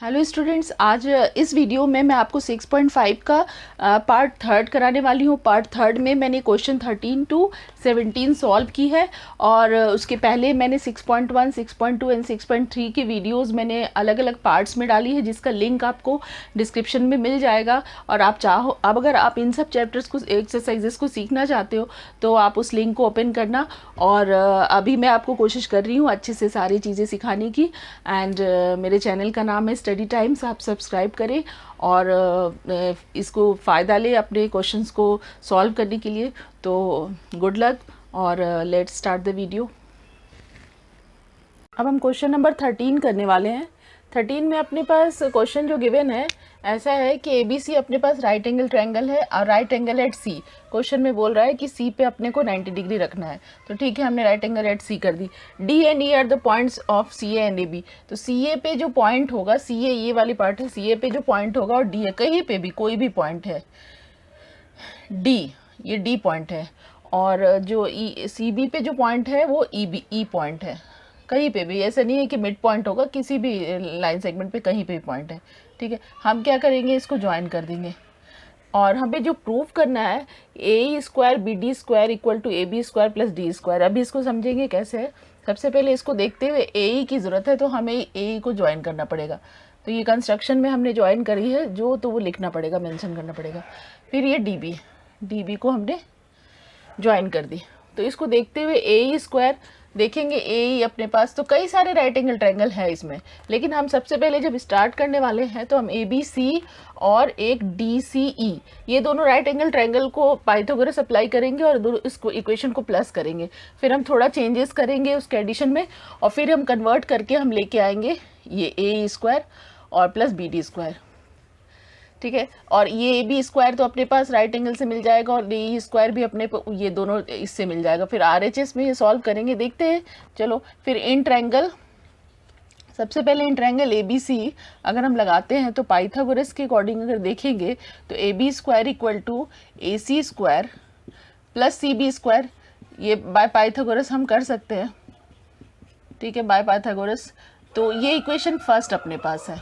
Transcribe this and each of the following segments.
Hello students, आज इस video में मैं आपको 6.5 का पार्ट थर्ड कराने वाली हूँ। पार्ट थर्ड में मैंने क्वेश्चन 13 टू 17 सॉल्व की है और उसके पहले मैंने 6.1, 6.2 एंड 6.3 की वीडियोस मैंने अलग अलग पार्ट्स में डाली है, जिसका लिंक आपको डिस्क्रिप्शन में मिल जाएगा। और आप चाहो, अब अगर आप इन सब चैप्टर्स को, एक्सरसाइजेस को सीखना चाहते हो तो आप उस लिंक को ओपन करना। और अभी मैं आपको कोशिश कर रही हूँ अच्छे से सारी चीज़ें सिखाने की। एंड मेरे चैनल का नाम है स्टडी टाइम्स, आप सब्सक्राइब करें और इसको फ़ायदा लें अपने क्वेश्चंस को सॉल्व करने के लिए। तो गुड लक और लेट्स स्टार्ट द वीडियो। अब हम क्वेश्चन नंबर 13 करने वाले हैं। 13 में अपने पास क्वेश्चन जो गिवन है ऐसा है कि ABC अपने पास राइट एंगल ट्रायंगल है और right angle at C। Question में बोल रहा है कि C पे अपने को 90 डिग्री रखना है। तो ठीक है, हमने राइट एंगल एट C कर दी। D and E are the points of CA and AB। तो CA पे जो पॉइंट होगा, CA ये वाली पार्ट है, CA पे जो पॉइंट होगा और D है, कहीं पे भी कोई भी पॉइंट है, D, ये D पॉइंट है। और जो CB पे जो पॉइंट है वो E पॉइंट है। कहीं पे भी, ऐसा नहीं है कि मिड पॉइंट होगा, किसी भी लाइन सेगमेंट पे कहीं पे भी पॉइंट है। ठीक है, हम क्या करेंगे, इसको ज्वाइन कर देंगे और हमें जो प्रूफ करना है A square B D square equal to A B square plus D square. अभी इसको समझेंगे कैसे है। सबसे पहले इसको देखते हुए ए की ज़रूरत है, तो हमें ए को ज्वाइन करना पड़ेगा। तो ये कंस्ट्रक्शन में हमने ज्वाइन करी है जो, तो वो लिखना पड़ेगा, मेंशन करना पड़ेगा। फिर ये डी बी को हमने ज्वाइन कर दी। तो इसको देखते हुए ए स्क्वायर देखेंगे, ए अपने पास तो कई सारे राइट एंगल ट्रायंगल है इसमें, लेकिन हम सबसे पहले जब स्टार्ट करने वाले हैं तो हम ABC और एक DCE, ये दोनों राइट एंगल ट्रायंगल को पाइथागोरस अप्लाई करेंगे और इसको इक्वेशन को प्लस करेंगे। फिर हम थोड़ा चेंजेस करेंगे उसके एडिशन में और फिर हम कन्वर्ट करके हम लेके आएंगे ये ए स्क्वायर और प्लस BD स्क्वायर। ठीक है, और ये AB स्क्वायर तो अपने पास राइट एंगल से मिल जाएगा और DE स्क्वायर भी अपने, ये दोनों इससे मिल जाएगा। फिर RHS में ये सॉल्व करेंगे, देखते हैं। चलो फिर इन ट्रायंगल, सबसे पहले इन ट्रायंगल ABC अगर हम लगाते हैं तो पाइथागोरस के अकॉर्डिंग अगर देखेंगे तो AB square equal to AC square plus CB square, ये बाय पाइथागोरस हम कर सकते हैं। ठीक है, बाय पाइथागोरस। तो ये इक्वेशन फर्स्ट अपने पास है।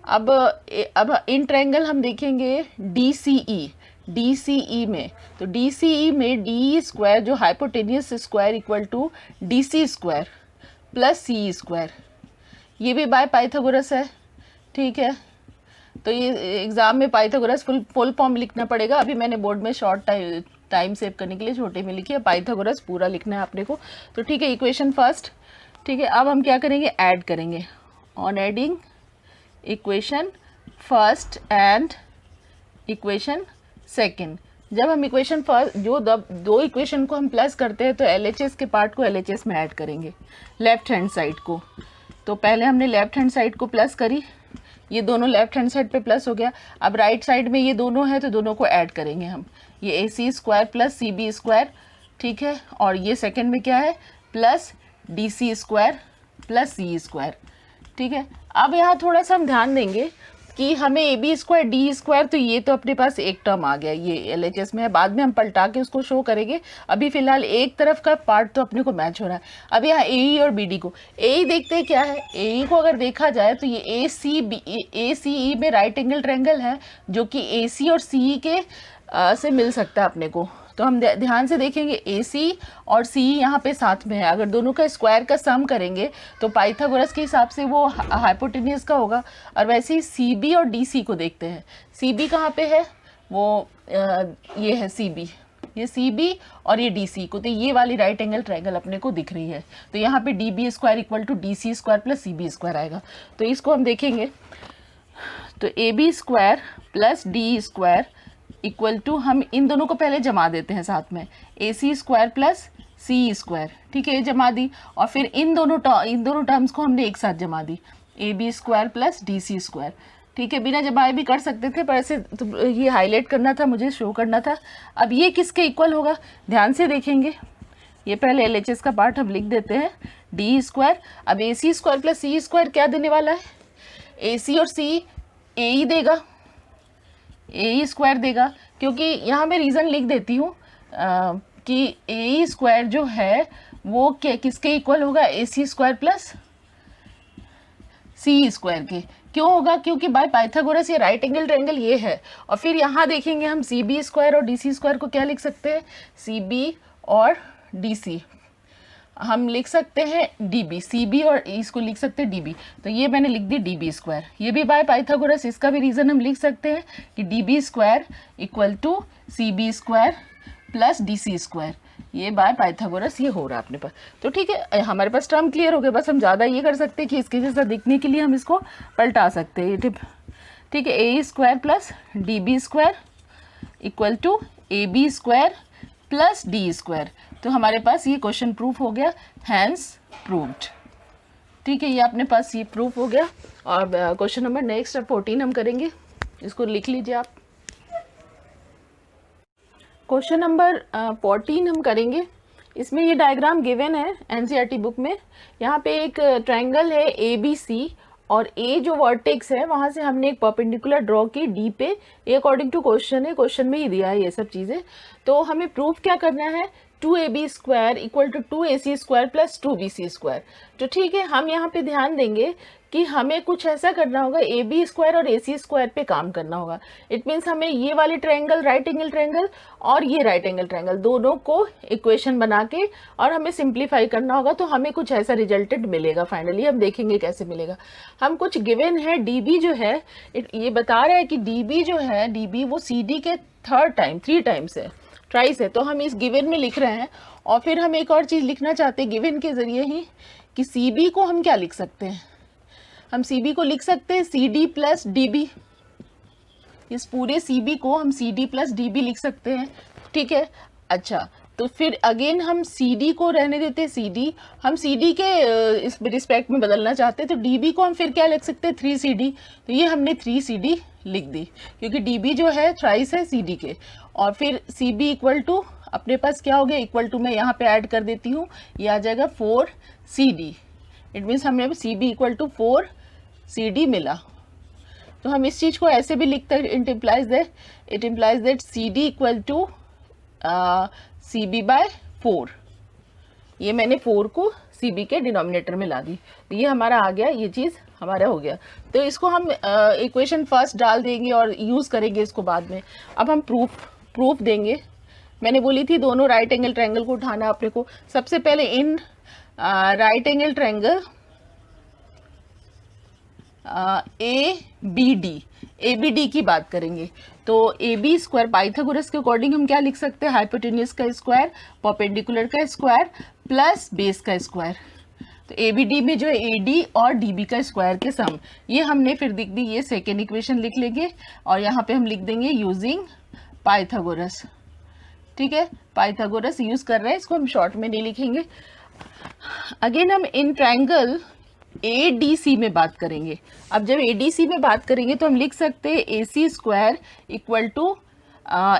अब इन ट्रायंगल हम देखेंगे DCE में, तो DCE में DE स्क्वायर जो hypotenuse square equal to DC square plus CE square, ये भी बाय पाइथागोरस है। ठीक है, तो ये एग्ज़ाम में पाइथागोरस फुल फॉर्म लिखना पड़ेगा। अभी मैंने बोर्ड में शॉर्ट टाइम सेव करने के लिए छोटे में लिखी है, पाइथागोरस पूरा लिखना है अपने को। तो ठीक है, इक्वेशन फर्स्ट। ठीक है, अब हम क्या करेंगे, ऐड करेंगे। On adding equation first and equation second, जब हम इक्वेशन फर्स्ट, जो दो इक्वेशन को हम प्लस करते हैं तो LHS के पार्ट को LHS में ऐड करेंगे, लेफ्ट हैंड साइड को। तो पहले हमने लेफ्ट हैंड साइड को प्लस करी, ये दोनों लेफ्ट हैंड साइड पे प्लस हो गया। अब राइट साइड में ये दोनों है तो दोनों को ऐड करेंगे हम, ये AC square plus CB square. ठीक है, और ये सेकेंड में क्या है, plus DC square plus CE square. ठीक है, अब यहाँ थोड़ा सा हम ध्यान देंगे कि हमें AB स्क्वायर DE स्क्वायर, तो ये तो अपने पास एक टर्म आ गया, ये LHS में है, बाद में हम पलटा के उसको शो करेंगे। अभी फिलहाल एक तरफ का पार्ट तो अपने को मैच हो रहा है। अब यहाँ AE और BD को, AE देखते हैं क्या है। AE को अगर देखा जाए तो ये ACE में राइट एंगल ट्रायंगल है जो कि AC और CE के से मिल सकता है अपने को। तो हम ध्यान से देखेंगे, AC और CE यहाँ पे साथ में है। अगर दोनों का स्क्वायर का सम करेंगे तो पाइथागोरस के हिसाब से वो हाइपोटेन्यूज का होगा। और वैसे ही CB और DC को देखते हैं। CB कहाँ पे है, वो ये है CB, ये CB और ये DC को, तो ये वाली राइट एंगल ट्रायंगल अपने को दिख रही है। तो यहाँ पे DB square equal to DC square plus CB square आएगा। तो इसको हम देखेंगे, तो AB square plus DE square equal to, हम इन दोनों को पहले जमा देते हैं साथ में, AC square plus CE square. ठीक है, ये जमा दी और फिर इन दोनों टर्म्स को हमने एक साथ जमा दी, AB square plus DC square. ठीक है, बिना जमाए भी कर सकते थे, पर ऐसे तो ये हाईलाइट करना था, मुझे शो करना था। अब ये किसके इक्वल होगा, ध्यान से देखेंगे। ये पहले LHS का पार्ट हम लिख देते हैं, DE स्क्वायर। अब AC square plus CE square क्या देने वाला है, AC और CE AE देगा, AE स्क्वायर देगा, क्योंकि यहाँ मैं रीज़न लिख देती हूँ कि AE स्क्वायर जो है वो किसके इक्वल होगा, AC square plus CE square के। क्यों होगा? क्योंकि बाय पाइथागोरस ये राइट एंगल ट्रायंगल ये है। और फिर यहाँ देखेंगे हम सी बी स्क्वायर और डी सी स्क्वायर को क्या लिख सकते हैं? सी बी और डी सी हम लिख सकते हैं डी बी, सी बी और इसको लिख सकते हैं डी बी। तो ये मैंने लिख दी डी बी स्क्वायर। ये भी बाय पाइथागोरस, इसका भी रीज़न हम लिख सकते हैं कि D B square equal to C B square plus D C square. ये बाय पाइथागोरस ये हो रहा है अपने पास। तो ठीक है, हमारे पास टर्म क्लियर हो गया। बस हम ज़्यादा ये कर सकते हैं कि इसके जैसा दिखने के लिए हम इसको पलटा सकते हैं। ठीक है, A square plus D B square equal to A B square plus D square. तो हमारे पास ये क्वेश्चन प्रूफ हो गया, हैंस प्रूव्ड। ठीक है, ये अपने पास ये प्रूफ हो गया। और क्वेश्चन नंबर नेक्स्ट 14 हम करेंगे, इसको लिख लीजिए आप। क्वेश्चन नंबर 14 हम करेंगे। इसमें ये डायग्राम गिवन है एनसीईआरटी बुक में। यहाँ पे एक ट्रायंगल है ए बी सी और ए जो वर्टेक्स है वहाँ से हमने एक परपेंडिकुलर ड्रॉ की डी पे। ये अकॉर्डिंग टू क्वेश्चन है, क्वेश्चन में ही दिया है ये सब चीज़ें। तो हमें प्रूफ क्या करना है? 2ab square equal to 2ac square plus 2bc square. तो ठीक है, हम यहाँ पे ध्यान देंगे कि हमें कुछ ऐसा करना होगा, ए बी स्क्वायर और ए सी स्क्वायर पे काम करना होगा। इट मीन्स हमें ये वाले ट्रायंगल राइट एंगल ट्रायंगल और ये राइट एंगल ट्रायंगल दोनों को इक्वेशन बना के और हमें सिंप्लीफाई करना होगा। तो हमें कुछ ऐसा रिजल्टेड मिलेगा। फाइनली हम देखेंगे कैसे मिलेगा। हम कुछ गिवन है, डी बी जो है ये बता रहा है कि डी बी जो है, डी बी वो सी डी के 3 टाइम्स है, ट्राइस है। तो हम इस गिवन में लिख रहे हैं। और फिर हम एक और चीज़ लिखना चाहते हैं गिवन के ज़रिए ही कि सी बी को हम क्या लिख सकते हैं? हम सी बी को लिख सकते हैं C D plus D B. इस पूरे सी बी को हम C D plus D B लिख सकते हैं। ठीक है, अच्छा तो फिर अगेन हम सी डी को रहने देते हैं सी डी। हम सी डी के इस रिस्पेक्ट में बदलना चाहते हैं। तो डी बी को हम फिर क्या लिख सकते हैं? 3 सी डी। तो ये हमने 3 सी डी लिख दी क्योंकि डी बी जो है थ्राइस है सी डी के। और फिर सी बी इक्वल टू अपने पास क्या हो गया? इक्वल टू मैं यहाँ पे ऐड कर देती हूँ, ये आ जाएगा 4 सी डी। इट मीन्स हमें C B equal to 4 C D मिला। तो हम इस चीज़ को ऐसे भी लिखते हैं, it implies that C D equal to C B by 4। ये मैंने 4 को सी बी के डिनोमिनेटर में ला दी। तो ये हमारा आ गया, ये चीज़ हमारा हो गया। तो इसको हम इक्वेशन फर्स्ट डाल देंगे और यूज़ करेंगे इसको बाद में। अब हम प्रूफ देंगे। मैंने बोली थी दोनों राइट एंगल ट्रायंगल को उठाना अपने को। सबसे पहले इन right angle triangle A B D की बात करेंगे। तो ए बी स्क्वायर पाइथागोरस के अकॉर्डिंग हम क्या लिख सकते हैं? हाइपोटेन्यूज का स्क्वायर, परपेंडिकुलर का स्क्वायर प्लस बेस का स्क्वायर। तो ए बी डी में जो है ए डी और डी बी का स्क्वायर के सम, ये हमने फिर लिख दी। ये सेकेंड इक्वेशन लिख लेंगे और यहाँ पे हम लिख देंगे यूजिंग पाइथागोरस। ठीक है, पाइथागोरस यूज कर रहे हैं, इसको हम शॉर्ट में नहीं लिखेंगे। अगेन हम in triangle A D C में बात करेंगे। अब जब ए डी सी में बात करेंगे तो हम लिख सकते हैं A C square equal to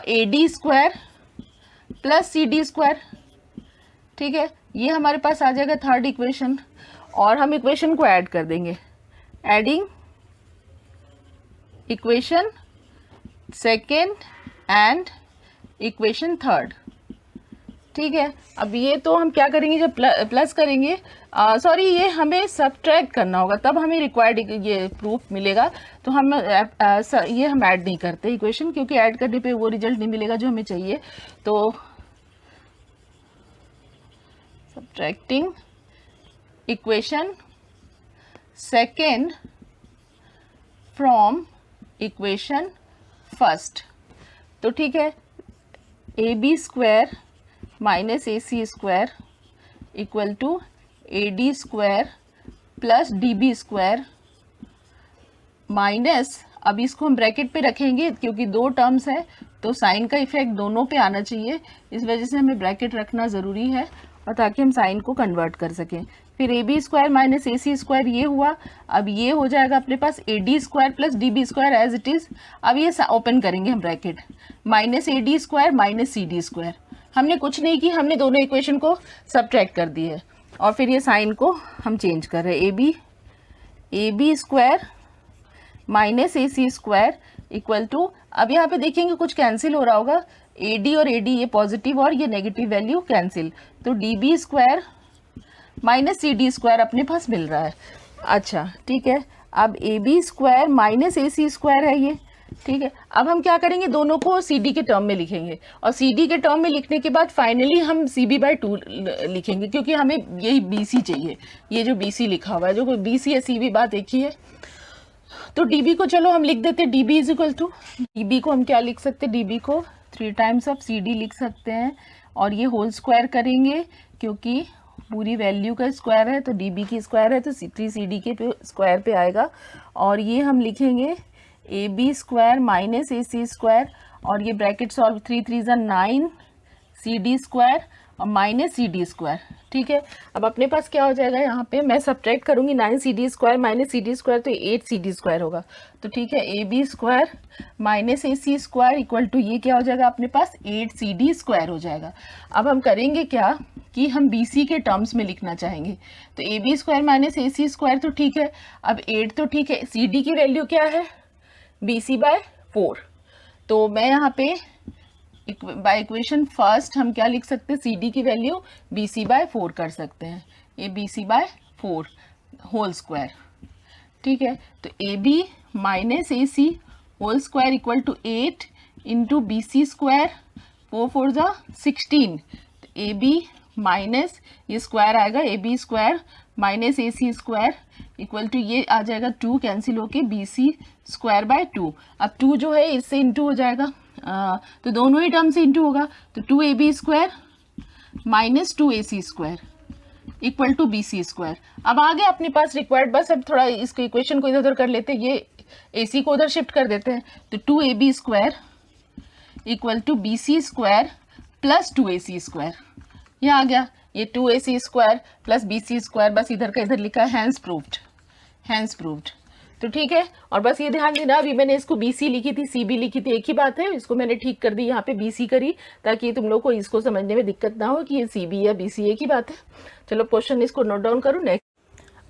A D square plus C D square. ठीक है, ये हमारे पास आ जाएगा थर्ड इक्वेशन। और हम इक्वेशन को ऐड कर देंगे, adding equation second and equation third. ठीक है, अब ये तो हम क्या करेंगे, जब प्लस करेंगे सॉरी ये हमें सब्ट्रैक्ट करना होगा, तब हमें रिक्वायर्ड ये प्रूफ मिलेगा। तो हम ये हम ऐड नहीं करते इक्वेशन, क्योंकि ऐड करने पे वो रिजल्ट नहीं मिलेगा जो हमें चाहिए। तो subtracting equation second from equation first. तो ठीक है, A B square minus A C square equal to A D square plus D B square minus, अब इसको हम ब्रैकेट पे रखेंगे क्योंकि दो टर्म्स है तो साइन का इफेक्ट दोनों पे आना चाहिए, इस वजह से हमें ब्रैकेट रखना ज़रूरी है और ताकि हम साइन को कन्वर्ट कर सकें। फिर A B square minus A C square ये हुआ। अब ये हो जाएगा अपने पास A D square plus D B square as it is. अब ये ओपन करेंगे हम bracket, minus A D square minus C D square. हमने कुछ नहीं की, हमने दोनों इक्वेशन को सब्ट्रैक्ट कर दी है और फिर ये साइन को हम चेंज कर रहे हैं। A B square minus A C square equal to, अब यहाँ पे देखेंगे कुछ कैंसिल हो रहा होगा, ए डी और ए डी ये पॉजिटिव और ये नेगेटिव वैल्यू कैंसिल, तो D B square minus C D square अपने पास मिल रहा है। अच्छा ठीक है, अब A B square minus A C square है ये, ठीक है। अब हम क्या करेंगे, दोनों को सी डी के टर्म में लिखेंगे, और सी डी के टर्म में लिखने के बाद फाइनली हम सी बी बाई 2 लिखेंगे, क्योंकि हमें यही बी सी चाहिए। ये जो बी सी लिखा हुआ है, जो बी सी है सी बी बात एक ही है। तो डी बी को चलो हम लिख देते हैं, D B is equal to, D B को हम क्या लिख सकते हैं, डी बी को 3 टाइम्स ऑफ सी डी लिख सकते हैं, और ये होल स्क्वायर करेंगे क्योंकि पूरी वैल्यू का स्क्वायर है, तो डी बी की स्क्वायर है तो 3 सी डी के स्क्वायर पे आएगा। और ये हम लिखेंगे A B square minus A C square, और ये bracket solve 3 3 9 C D square और माइनस सी डी स्क्वायर, ठीक है। अब अपने पास क्या हो जाएगा, यहाँ पे मैं सब्ट्रैक्ट करूँगी 9 C D square minus C D square, तो 8 सी डी स्क्वायर होगा। तो ठीक है, A B square minus A C square equal to ये क्या हो जाएगा अपने पास, 8 सी डी स्क्वायर हो जाएगा। अब हम करेंगे क्या कि हम बी सी के टर्म्स में लिखना चाहेंगे, तो A B square minus A C square तो ठीक है, अब 8 तो ठीक है, सी डी की वैल्यू क्या है, बी सी बाय 4। तो मैं यहाँ पे बाय इक्वेशन फर्स्ट हम क्या लिख सकते हैं, सी डी की वैल्यू बी सी बाय 4 कर सकते हैं, ये B C by 4 whole square, ठीक है। तो A B minus A C whole square equal to 8 into B C square, 4 4 जा 16, तो ए बी माइनस ये स्क्वायर आएगा, A B square minus A C square equal to ये आ जाएगा 2 कैंसिल होके बी सी स्क्वायर बाय 2। अब 2 जो है इससे इंटू हो जाएगा, तो दोनों ही टर्म से इंटू होगा, तो 2 A B square minus 2 A C square equal to B C square. अब आगे अपने पास रिक्वायर्ड, बस अब थोड़ा इसको इक्वेशन को इधर उधर कर लेते हैं, ये ए सी को उधर शिफ्ट कर देते हैं, तो 2 A B square equal to B C square plus 2 A C square, ये आ गया, ये 2 A C square plus B C square, बस इधर का इधर लिखा है, हैंस प्रूव्ड, हैंस प्रूव्ड। तो ठीक है, और बस ये ध्यान देना, अभी मैंने इसको बी सी लिखी थी, सी बी लिखी थी, एक ही बात है, इसको मैंने ठीक कर दी, यहाँ पे बी सी करी, ताकि तुम लोग को इसको समझने में दिक्कत ना हो कि ये सी बी या बी सी एक ही बात है। चलो क्वेश्चन इसको नोट डाउन करो। नेक्स्ट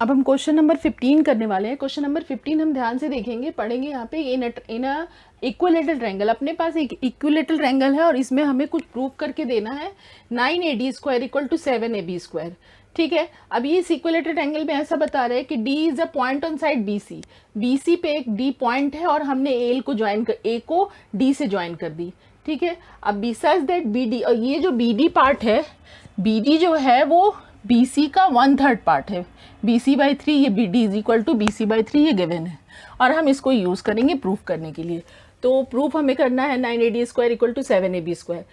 अब हम क्वेश्चन नंबर 15 करने वाले हैं। क्वेश्चन नंबर 15 हम ध्यान से देखेंगे, पढ़ेंगे। यहाँ पे इन इक्विलेटरल ट्रायंगल, अपने पास एक इक्विलेटरल ट्रायंगल है और इसमें हमें कुछ प्रूव करके देना है, 9 A D square equal to 7 A B square, ठीक है। अब ये इक्विलेटरल ट्रायंगल में ऐसा बता रहे हैं कि D is a point on side B C, B C पे एक डी पॉइंट है और हमने ए को ज्वाइन कर, ए को डी से ज्वाइन कर दी, ठीक है। अब बिसाइड्स दैट बी डी, और ये जो बी डी पार्ट है, बी डी जो है वो बी सी का 1/3 पार्ट है, बी सी बाई 3, ये B D is equal to B C by 3, ये गिवन है, और हम इसको यूज करेंगे प्रूफ करने के लिए। तो प्रूफ हमें करना है 9 A D square equal to 7 A B square,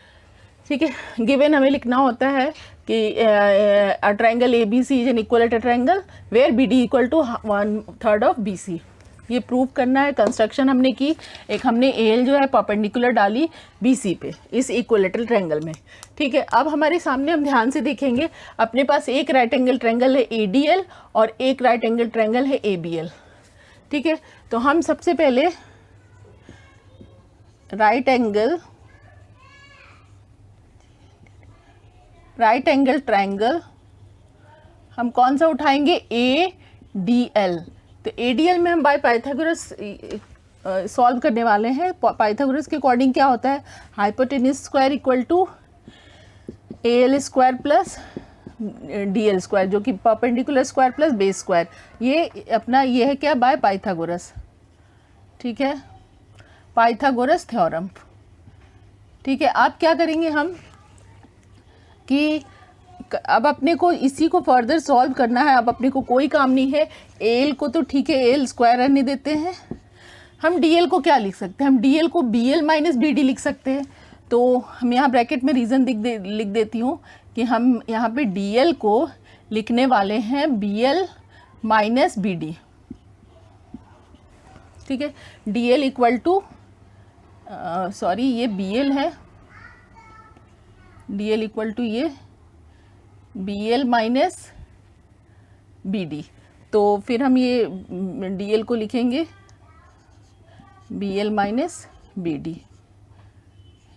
ठीक है। गिवन हमें लिखना होता है कि triangle A B C is an equilateral triangle where B D equal to 1/3 of B C, ये प्रूव करना है। कंस्ट्रक्शन हमने की, एक हमने एल जो है परपेंडिकुलर डाली बी सी पे इस इक्विलेटरल ट्रायंगल में, ठीक है। अब हमारे सामने हम ध्यान से देखेंगे, अपने पास एक राइट एंगल ट्रायंगल है ए डी एल और एक राइट एंगल ट्रायंगल है ए बी एल, ठीक है। तो हम सबसे पहले राइट एंगल ट्रायंगल हम कौन सा उठाएंगे, ए डी एल। तो ए डी एल में हम बाय पाइथागोरस सॉल्व करने वाले हैं। पाइथागोरस के अकॉर्डिंग क्या होता है, hypotenuse square equal to A L square plus D L square, जो कि perpendicular square plus base square, ये अपना ये है क्या, बाय पाइथागोरस, ठीक है, पाइथागोरस थ्योरम, ठीक है। आप क्या करेंगे हम कि अब अपने को इसी को फर्दर सॉल्व करना है, अब अपने को कोई काम नहीं है, एल को तो ठीक है एल स्क्वायर रहने देते हैं, हम डीएल को क्या लिख सकते हैं, हम डीएल को बीएल माइनस बीडी लिख सकते हैं। तो हम यहाँ ब्रैकेट में रीज़न लिख देती हूँ कि हम यहाँ पे डीएल को लिखने वाले हैं बीएल माइनस बीडी, ठीक है। डीएल इक्वल टू सॉरी ये बीएल है, डीएल इक्वल टू ये बीएल माइनस बीडी, तो फिर हम ये डीएल को लिखेंगे बीएल माइनस बीडी,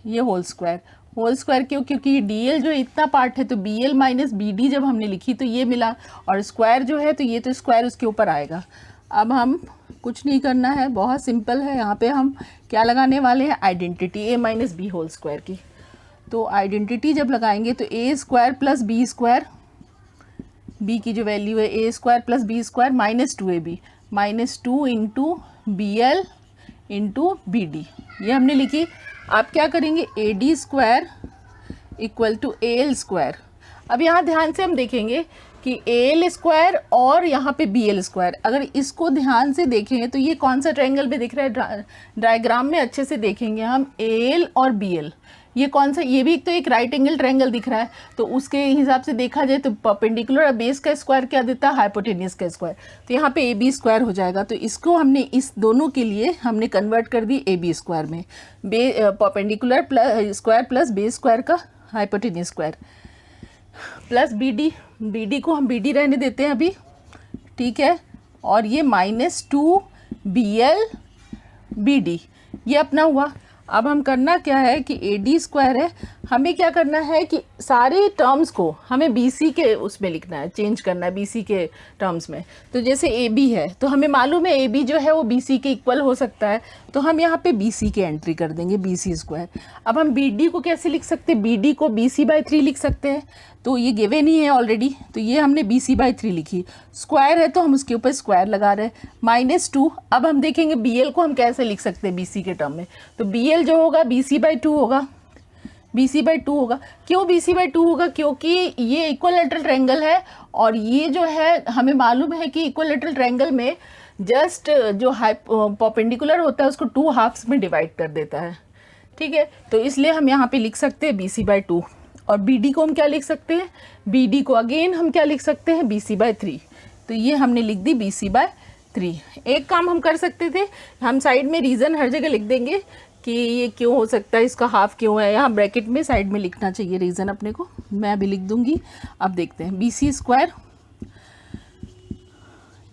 ये होल स्क्वायर क्यों, क्योंकि डीएल जो इतना पार्ट है, तो बीएल माइनस बीडी जब हमने लिखी तो ये मिला, और स्क्वायर जो है तो ये तो स्क्वायर उसके ऊपर आएगा। अब हम कुछ नहीं करना है, बहुत सिंपल है, यहाँ पे हम क्या लगाने वाले हैं, identity A minus B whole square की। तो आइडेंटिटी जब लगाएंगे तो A square plus B square, B की जो वैल्यू है A square plus B square minus 2ab, -2 into B L into B D, ये हमने लिखी। आप क्या करेंगे, A D square equal to A L square. अब यहाँ ध्यान से हम देखेंगे कि ए एल स्क्वायर और यहाँ पे बी एल स्क्वायर, अगर इसको ध्यान से देखेंगे तो ये कौन सा ट्रायंगल पे दिख रहा है, डायग्राम में अच्छे से देखेंगे हम, ए एल और बी एल, ये कौन सा, ये भी तो एक राइट एंगल ट्रायंगल दिख रहा है। तो उसके हिसाब से देखा जाए तो परपेंडिकुलर और बेस का स्क्वायर क्या देता है, हाइपोटेन्यूज का स्क्वायर। तो यहाँ पे ए बी स्क्वायर हो जाएगा। तो इसको हमने इस दोनों के लिए हमने कन्वर्ट कर दी ए बी स्क्वायर में, perpendicular plus square plus base square का hypotenuse square plus B D को हम बी डी रहने देते हैं अभी, ठीक है। और ये -2 बी एल बी डी, ये अपना हुआ। अब हम करना क्या है कि ए डी स्क्वायर है, हमें क्या करना है कि सारे टर्म्स को हमें बी सी के उसमें लिखना है, चेंज करना है बी सी के टर्म्स में। तो जैसे ए बी है तो हमें मालूम है ए बी जो है वो बी सी के इक्वल हो सकता है, तो हम यहाँ पे बी सी की एंट्री कर देंगे, बी सी स्क्वायर। अब हम बी डी को कैसे लिख सकते हैं, बी डी को बी सी बाई 3 लिख सकते हैं, तो ये गिवन ही है ऑलरेडी, तो ये हमने बी सी बाई 3 लिखी। स्क्वायर है तो हम उसके ऊपर स्क्वायर लगा रहे हैं, -2। अब हम देखेंगे बी एल को हम कैसे लिख सकते हैं बी सी के टर्म में, तो बी एल जो होगा बी सी बाई 2 होगा, बी सी बाई 2 होगा। क्यों बी सी बाई 2 होगा, क्योंकि ये इक्वलेटरल ट्रायंगल है, और ये जो है हमें मालूम है कि इक्वलेटरल ट्रायंगल में जस्ट जो परपेंडिकुलर होता है उसको 2 हाफ्स में डिवाइड कर देता है, ठीक है। तो इसलिए हम यहाँ पे लिख सकते हैं बी सी बाई 2, और बी डी को हम क्या लिख सकते हैं, बी डी को अगेन हम क्या लिख सकते हैं, बी सी बाई 3। तो ये हमने लिख दी बी सी बाई 3। एक काम हम कर सकते थे, हम साइड में रीज़न हर जगह लिख देंगे कि ये क्यों हो सकता है, इसका हाफ क्यों है, यहाँ ब्रैकेट में साइड में लिखना चाहिए रीज़न अपने को, मैं अभी लिख दूंगी। अब देखते हैं बी सी स्क्वायर,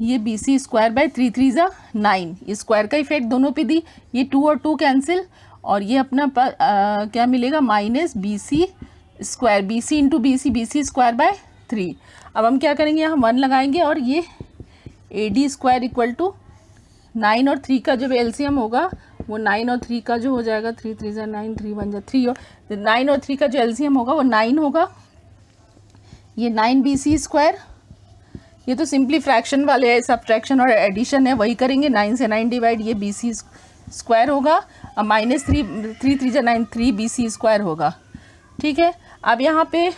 ये बी सी स्क्वायर बाई 3 3 ज़ा 9, ये स्क्वायर का इफेक्ट दोनों पे दी, ये 2 और 2 कैंसिल, और ये अपना क्या मिलेगा, minus B C square, B C into B C square by 3। अब हम क्या करेंगे, यहाँ 1 लगाएंगे, और ये A D square equal to 9 और 3 का जो एलसीएम होगा वो 9 और 3 का जो हो जाएगा, 3 3 ज़ा 9, 3 1 ज़ा 3, और 9 और 3 का जो एलसीएम होगा वो 9 होगा। ये 9 बी सी स्क्वायर, ये तो सिंपली फ्रैक्शन वाले है, सब्ट्रैक्शन और एडिशन है, वही करेंगे, 9 से 9 डिवाइड, ये बी सी स्क्वायर होगा, और -3 3 3 ज़ा 9, 3 बी सी स्क्वायर होगा, ठीक है। अब यहाँ पे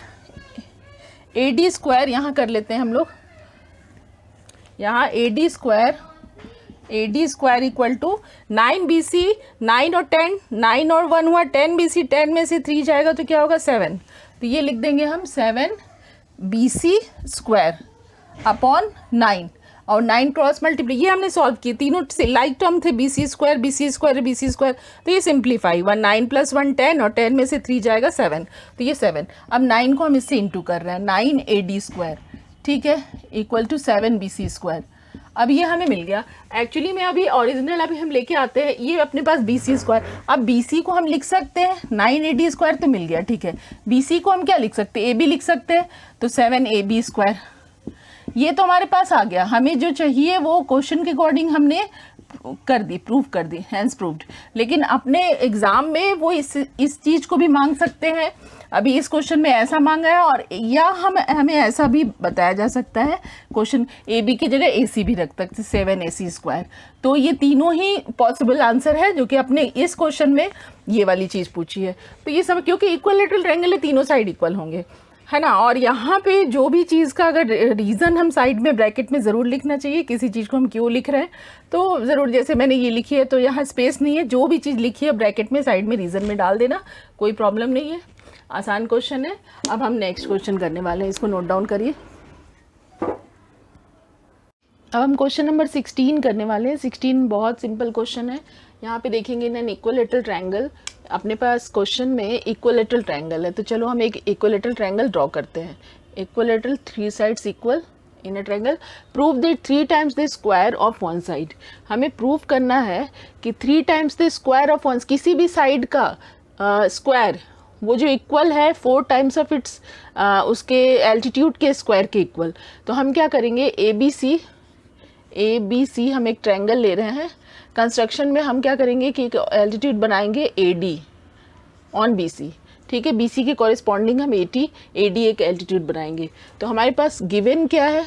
ए डी स्क्वायर यहाँ कर लेते हैं हम लोग, यहाँ A D square equal to 9 B C, 9 और 10, 9 और 1 हुआ 10 बी सी, 10 में से 3 जाएगा तो क्या होगा 7, तो ये लिख देंगे हम 7 बी सी स्क्वायर अपॉन 9, और 9 क्रॉस मल्टीप्लाई, ये हमने सॉल्व किए, तीनों से लाइक टर्म थे, B C square B C square B C square, तो ये सिंप्लीफाई 1 9 + 1 10, और 10 में से 3 जाएगा 7, तो ये 7। अब 9 को हम इससे इंटू कर रहे हैं, 9 ए डी स्क्वायर, ठीक है, equal to 7 B C square. अब ये हमें मिल गया। एक्चुअली में अभी ओरिजिनल अभी हम लेके आते हैं, ये अपने पास बी सी स्क्वायर, अब बी सी को हम लिख सकते हैं 9 ए डी स्क्वायर तो मिल गया, ठीक है। बी सी को हम क्या लिख सकते हैं, ए बी लिख सकते हैं, तो 7 ए बी स्क्वायर, ये तो हमारे पास आ गया। हमें जो चाहिए वो क्वेश्चन के अकॉर्डिंग हमने कर दी, प्रूव कर दी, हैंस प्रूव्ड। लेकिन अपने एग्जाम में वो इस चीज़ को भी मांग सकते हैं, अभी इस क्वेश्चन में ऐसा मांगा है, और या हमें ऐसा भी बताया जा सकता है, क्वेश्चन ए बी की जगह ए सी भी रख सकते, 7 ए सी स्क्वायर। तो ये तीनों ही पॉसिबल आंसर है जो कि अपने इस क्वेश्चन में ये वाली चीज़ पूछी है। तो ये सब क्योंकि इक्वलेटरल ट्रायंगल है, तीनों साइड इक्वल होंगे, है ना। और यहाँ पे जो भी चीज़ का अगर रीज़न हम साइड में ब्रैकेट में ज़रूर लिखना चाहिए, किसी चीज़ को हम क्यों लिख रहे हैं तो ज़रूर, जैसे मैंने ये लिखी है तो यहाँ स्पेस नहीं है, जो भी चीज़ लिखी है ब्रैकेट में साइड में रीज़न में डाल देना, कोई प्रॉब्लम नहीं है, आसान क्वेश्चन है। अब हम नेक्स्ट क्वेश्चन करने वाले हैं, इसको नोट डाउन करिए। अब हम क्वेश्चन नंबर 16 करने वाले हैं। 16 बहुत सिंपल क्वेश्चन है। यहाँ पे देखेंगे इन एन इक्वलेटरल ट्रायंगल, अपने पास क्वेश्चन में इक्वलेटरल ट्रायंगल है, तो चलो हम एक इक्वलेटरल ट्रायंगल ड्रॉ करते हैं। Equilateral, 3 sides equal in a triangle, prove that 3 times the square of one side. हमें प्रूव करना है कि 3 times the square of one, किसी भी साइड का स्क्वायर वो जो इक्वल है 4 टाइम्स ऑफ इट्स उसके एल्टीट्यूड के स्क्वायर के इक्वल। तो हम क्या करेंगे, ए बी सी हम एक ट्रायंगल ले रहे हैं, कंस्ट्रक्शन में हम क्या करेंगे कि एल्टीट्यूड बनाएंगे A D on B C, ठीक है। बी सी के कॉरेस्पॉन्डिंग हम ए डी एक एल्टीट्यूड बनाएंगे। तो हमारे पास गिवन क्या है,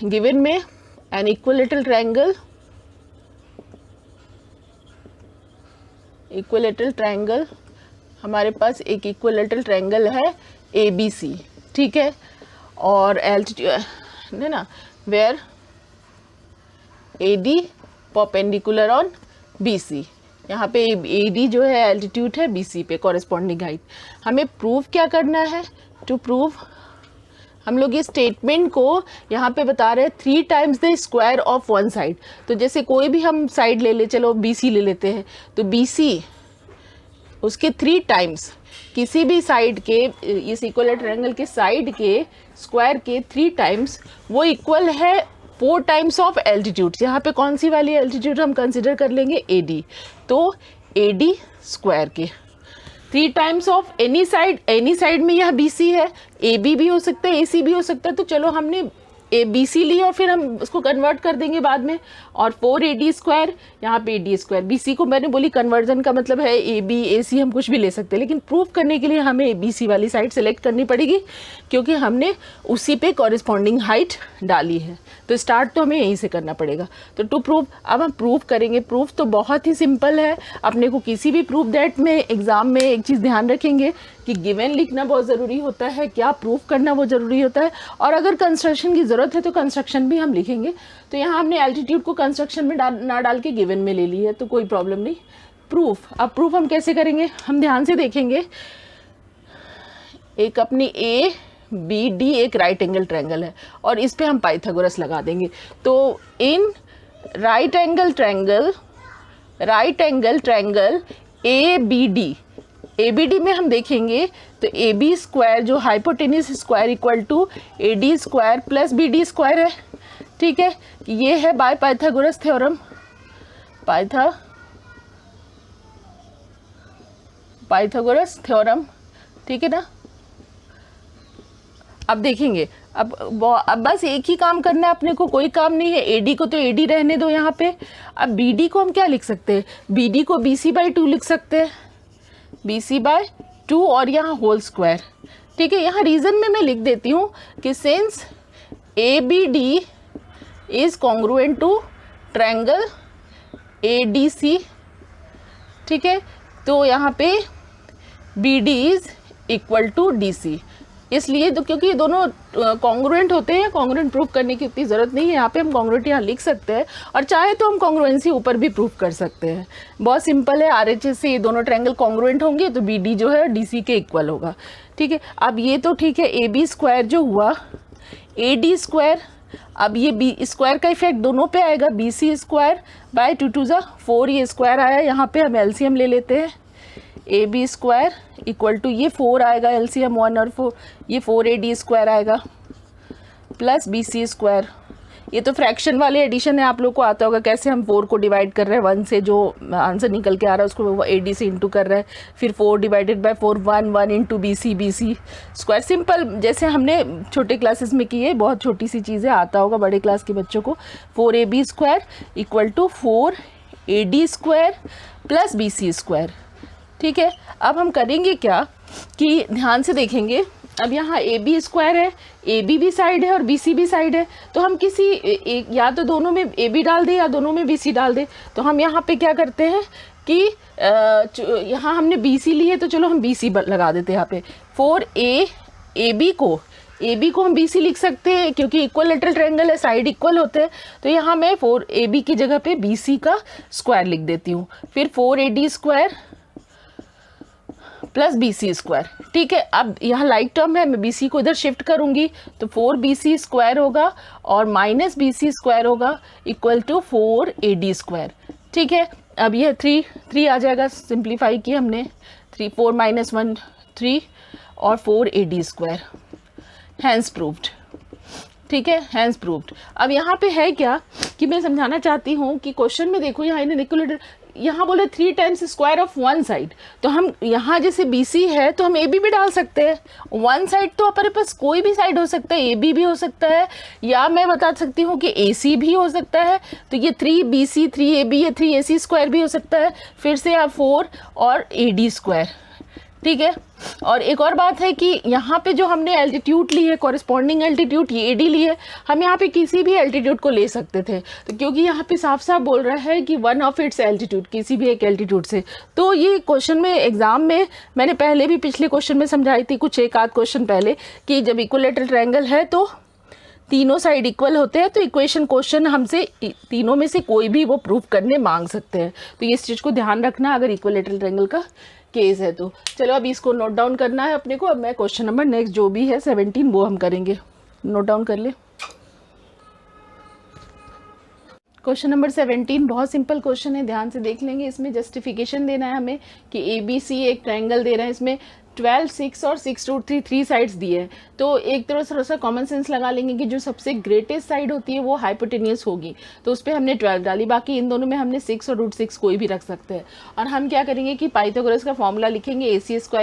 गिवन में एन इक्विलेटरल ट्रायंगल, हमारे पास एक इक्विलेटरल ट्रायंगल है ABC, ठीक है, और एल्टीट्यूड है ना, where AD perpendicular on BC, यहाँ पे AD जो है एल्टीट्यूड है BC पे कॉरेस्पॉन्डिंग हाइट। हमें प्रूव क्या करना है? टू प्रूव हम लोग ये स्टेटमेंट को यहाँ पे बता रहे हैं 3 times the square of one side. तो जैसे कोई भी हम साइड ले ले, चलो BC ले लेते हैं, तो BC उसके 3 टाइम्स, किसी भी साइड के, इस इक्विलेटरल ट्रायंगल के साइड के स्क्वायर के 3 टाइम्स, वो इक्वल है 4 टाइम्स ऑफ एल्टीट्यूड। यहाँ पे कौन सी वाली एल्टीट्यूड हम कंसिडर कर लेंगे? AD। तो AD स्क्वायर के 3 टाइम्स ऑफ एनी साइड में यह BC है, AB भी हो सकता है, AC भी हो सकता है। तो चलो हमने BC ली और फिर हम उसको कन्वर्ट कर देंगे बाद में, और 4AD स्क्वायर, यहाँ पे AD स्क्वायर। BC को मैंने बोली कन्वर्जन का मतलब है AB AC हम कुछ भी ले सकते हैं, लेकिन प्रूफ करने के लिए हमें BC वाली साइड सेलेक्ट करनी पड़ेगी क्योंकि हमने उसी पे कॉरेस्पॉन्डिंग हाइट डाली है। तो स्टार्ट तो हमें यहीं से करना पड़ेगा। तो टू प्रूफ, अब हम प्रूफ करेंगे। प्रूफ तो बहुत ही सिंपल है। अपने को किसी भी प्रूफ दैट में एग्जाम में एक चीज़ ध्यान रखेंगे कि गिवन लिखना बहुत ज़रूरी होता है, क्या प्रूफ करना वो ज़रूरी होता है, और अगर कंस्ट्रक्शन की ज़रूरत है तो कंस्ट्रक्शन भी हम लिखेंगे। तो यहाँ हमने एल्टीट्यूड को कंस्ट्रक्शन में ना डाल के गिवन में ले ली है, तो कोई प्रॉब्लम नहीं। प्रूफ, अब प्रूफ हम कैसे करेंगे? हम ध्यान से देखेंगे, एक अपनी ABD एक राइट एंगल ट्रायंगल है और इस पे हम पाइथागोरस लगा देंगे। तो in right angle triangle ABD में हम देखेंगे तो AB स्क्वायर जो hypotenuse square equal to AD square plus BD square है, ठीक है। ये है by Pythagoras theorem, Pythagoras theorem, ठीक है ना। अब देखेंगे, अब बस एक ही काम करना है अपने को, कोई काम नहीं है। AD को तो AD रहने दो यहाँ पे। अब BD को हम क्या लिख सकते हैं? BD को BC/2 लिख सकते हैं, BC/2, और यहाँ होल स्क्वायर, ठीक है। यहाँ रीजन में मैं लिख देती हूँ कि since ABD is congruent to triangle ADC, ठीक है। तो यहाँ पे BD is equal to DC, इसलिए तो क्योंकि ये दोनों कॉन्ग्रुएंट होते हैं, कॉन्ग्रुएंट प्रूफ करने की उतनी ज़रूरत नहीं है। यहाँ पे हम कॉन्ग्रुएंट यहाँ लिख सकते हैं, और चाहे तो हम कॉन्ग्रुएंसी ऊपर भी प्रूफ कर सकते हैं। बहुत सिंपल है, RHS से ये दोनों ट्रायंगल कॉन्ग्रुएंट होंगे तो BD जो है DC के इक्वल होगा, ठीक है। अब ये तो ठीक है, AB स्क्वायर जो हुआ, AD स्क्वायर, अब ये B स्क्वायर का इफेक्ट दोनों पे आएगा, BC स्क्वायर बाय 2 2 जा 4, ये स्क्वायर आया, यहाँ पे हम LCM ले लेते हैं। AB स्क्वायर इक्वल टू ये 4 आएगा, LCM 1 और 4, ये 4AD स्क्वायर आएगा प्लस BC स्क्वायर। ये तो फ्रैक्शन वाले एडिशन है, आप लोग को आता होगा कैसे हम 4 को डिवाइड कर रहे हैं 1 से, जो आंसर निकल के आ रहा है उसको AD से इंटू कर रहे हैं, फिर 4 divided by 4 1 into BC square. Simple, जैसे हमने छोटे क्लासेस में की है, बहुत छोटी सी चीज़ें, आता होगा बड़े क्लास के बच्चों को। 4AB square equal to 4AD square plus BC square, ठीक है। अब हम करेंगे क्या कि ध्यान से देखेंगे, अब यहाँ AB स्क्वायर है, AB भी साइड है और BC भी साइड है, तो हम किसी एक, या तो दोनों में AB डाल दें या दोनों में BC डाल दें। तो हम यहाँ पे क्या करते हैं कि यहाँ हमने BC ली है तो चलो हम BC लगा देते हैं यहाँ पे। 4AB को हम BC लिख सकते हैं क्योंकि इक्विलेटरल ट्रायंगल है, साइड इक्वल होते हैं। तो यहाँ मैं 4AB की जगह पे BC का स्क्वायर लिख देती हूँ, फिर 4AD square plus BC square, ठीक है। अब यहाँ लाइक टर्म है, मैं BC को इधर शिफ्ट करूँगी तो 4BC स्क्वायर होगा और माइनस BC स्क्वायर होगा इक्वल टू 4AD स्क्वायर, ठीक है। अब यह 3 आ जाएगा, सिंप्लीफाई किया हमने, 3 4 - 1 3 और 4AD स्क्वायर, हैंस प्रूव्ड, ठीक है, हैंस प्रूव्ड। अब यहाँ पे है क्या कि मैं समझाना चाहती हूँ कि क्वेश्चन में देखो, यहाँ इन्हें इक्विलेटरल, यहाँ बोले 3 times square of one side, तो हम यहाँ जैसे BC है तो हम AB भी डाल सकते हैं। वन साइड तो अपने पास कोई भी साइड हो सकता है, AB भी हो सकता है, या मैं बता सकती हूँ कि AC भी हो सकता है। तो ये 3BC 3AB या 3AC स्क्वायर भी हो सकता है। फिर से आप 4 और AD स्क्वायर, ठीक है। और एक और बात है कि यहाँ पे जो हमने एल्टीट्यूड ली है, कॉरेस्पॉन्डिंग एल्टीट्यूड ये एडी ली है, हम यहाँ पे किसी भी एल्टीट्यूड को ले सकते थे, तो क्योंकि यहाँ पे साफ साफ बोल रहा है कि वन ऑफ इट्स एल्टीट्यूड, किसी भी एक एल्टीट्यूड से, तो ये क्वेश्चन में एग्जाम में मैंने पहले भी पिछले क्वेश्चन में समझाई थी कुछ एक आध क्वेश्चन पहले कि जब इक्विलेटरल ट्रायंगल है तो तीनों साइड इक्वल होते हैं, तो इक्वेशन क्वेश्चन हमसे तीनों में से कोई भी वो प्रूव करने मांग सकते हैं, तो ये इस चीज़ को ध्यान रखना अगर इक्विलेटरल ट्रायंगल का केस है तो। चलो अब इसको नोट डाउन करना है अपने को। अब मैं क्वेश्चन नंबर नेक्स्ट जो भी है 17 वो हम करेंगे, नोट डाउन कर ले। क्वेश्चन नंबर 17 बहुत सिंपल क्वेश्चन है, ध्यान से देख लेंगे। इसमें जस्टिफिकेशन देना है हमें कि ABC एक ट्रायंगल दे रहा है, इसमें 12, 6 और 6√3 3 साइड्स दिए हैं, तो एक तरह थोड़ा सा कॉमन सेंस लगा लेंगे कि जो सबसे ग्रेटेस्ट साइड होती है वो हाइपोटेनियस होगी, तो उस पर हमने 12 डाली, बाकी इन दोनों में हमने 6 और √6 कोई भी रख सकते हैं। और हम क्या करेंगे कि पाइथागोरस का फॉर्मूला लिखेंगे AC² =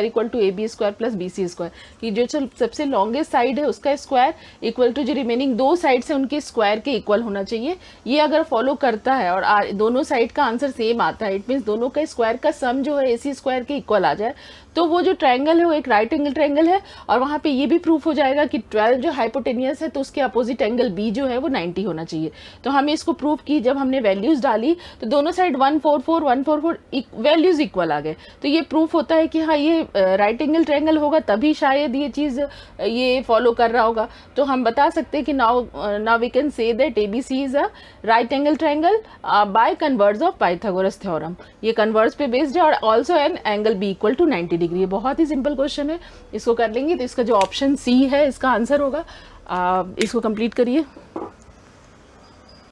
AB² + BC², कि जो सबसे लॉन्गेस्ट साइड है उसका स्क्वायर इक्वल टू जो रिमेनिंग दो साइड है उनके स्क्वायर के इक्वल होना चाहिए। ये अगर फॉलो करता है और दोनों साइड का आंसर सेम आता है, इट मीन्स दोनों का स्क्वायर का सम जो है AC² के इक्वल आ जाए, तो वो जो ट्रायंगल है वो एक राइट एंगल ट्रायंगल है। और वहाँ पे ये भी प्रूफ हो जाएगा कि 12 जो हाइपोटेनियस है तो उसके अपोजिट एंगल B जो है वो 90 होना चाहिए। तो हमें इसको प्रूफ की, जब हमने वैल्यूज डाली तो दोनों साइड 144 144 वैल्यूज इक्वल आ गए, तो ये प्रूफ होता है कि हाँ ये राइट एंगल ट्रायंगल होगा, तभी शायद ये चीज़ ये फॉलो कर रहा होगा। तो हम बता सकते हैं कि now we can say that ABC is a right angle triangle by converse of Pythagoras theorem. ये कन्वर्ज पे बेस्ड है और also an angle B = 90 degree. ये बहुत ही सिंपल क्वेश्चन है, इसको कर लेंगे तो इसका जो ऑप्शन C है इसका आंसर होगा। इसको कंप्लीट करिए।